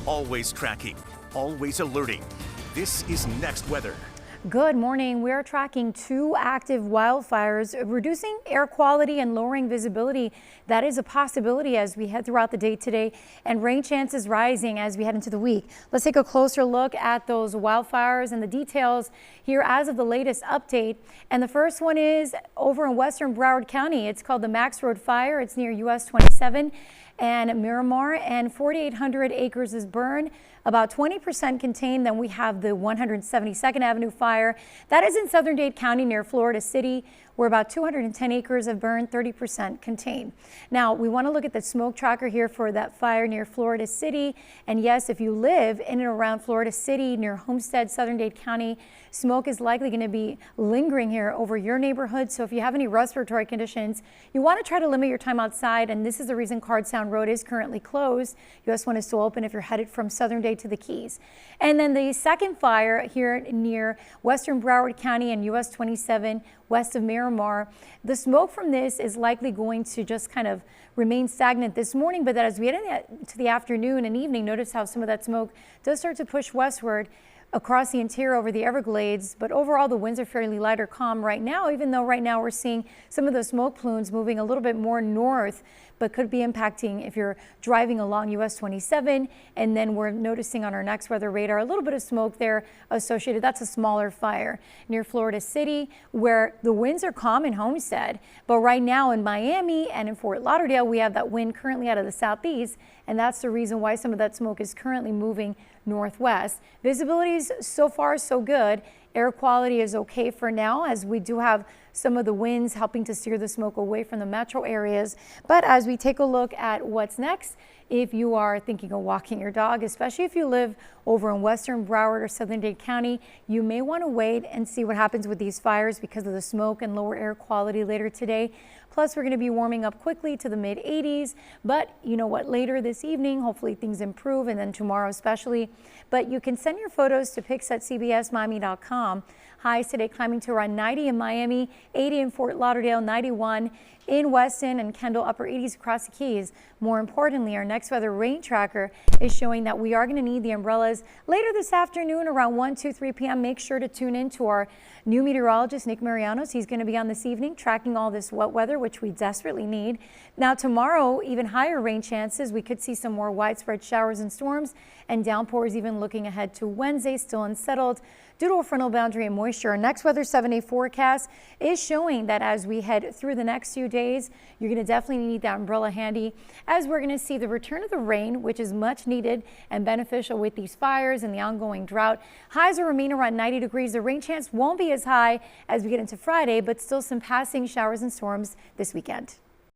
Always tracking, always alerting. This is Next Weather. Good morning. We are tracking 2 active wildfires, reducing air quality and lowering visibility. That is a possibility as we head throughout the day today, and rain chances rising as we head into the week. Let's take a closer look at those wildfires and the details here as of the latest update. And the first one is over in western Broward County. It's called the Max Road Fire. It's near US 27 and Miramar, and 4,800 acres is burned. About 20% contained. Then we have the 172nd Avenue fire. That is in southern Dade County near Florida City, where about 210 acres have burned, 30% contained. Now, we want to look at the smoke tracker here for that fire near Florida City. And yes, if you live in and around Florida City, near Homestead, southern Dade County, smoke is likely going to be lingering here over your neighborhood. So if you have any respiratory conditions, you want to try to limit your time outside. And this is the reason Card Sound Road is currently closed. US 1 is still open if you're headed from southern Dade to the Keys. And then the second fire here near western Broward County and US 27 west of Miramar. The smoke from this is likely going to just kind of remain stagnant this morning, but that as we head into the afternoon and evening, notice how some of that smoke does start to push westward across the interior over the Everglades. But overall, the winds are fairly light or calm right now, even though right now we're seeing some of the smoke plumes moving a little bit more north, but could be impacting if you're driving along US 27. And then we're noticing on our next weather radar a little bit of smoke there associated. That's a smaller fire near Florida City, where the winds are calm in Homestead. But right now in Miami and in Fort Lauderdale, we have that wind currently out of the southeast. And that's the reason why some of that smoke is currently moving northwest. Visibility is so far so good. Air quality is okay for now, as we do have some of the winds helping to steer the smoke away from the metro areas. But as we take a look at what's next, if you are thinking of walking your dog, especially if you live over in western Broward or southern Dade County, you may want to wait and see what happens with these fires because of the smoke and lower air quality later today. Plus, we're going to be warming up quickly to the mid 80s. But you know what, later this evening, hopefully things improve, and then tomorrow especially. But you can send your photos to pics@cbsmiami.com. Highs today climbing to around 90 in Miami, 80 in Fort Lauderdale, 91 in Weston and Kendall, upper 80s across the Keys. More importantly, our next weather rain tracker is showing that we are going to need the umbrellas later this afternoon around 1, 2, 3 p.m. Make sure to tune in to our new meteorologist, Nick Marianos. He's going to be on this evening tracking all this wet weather, which we desperately need. Now tomorrow, even higher rain chances. We could see some more widespread showers and storms and downpours even looking ahead to Wednesday, still unsettled due to a frontal boundary and moisture. Our next weather 7-day forecast is showing that as we head through the next few days, you're going to definitely need that umbrella handy, as we're going to see the return of the rain, which is much needed and beneficial with these fires and the ongoing drought. Highs will remain around 90 degrees. The rain chance won't be as high as we get into Friday, but still some passing showers and storms this weekend.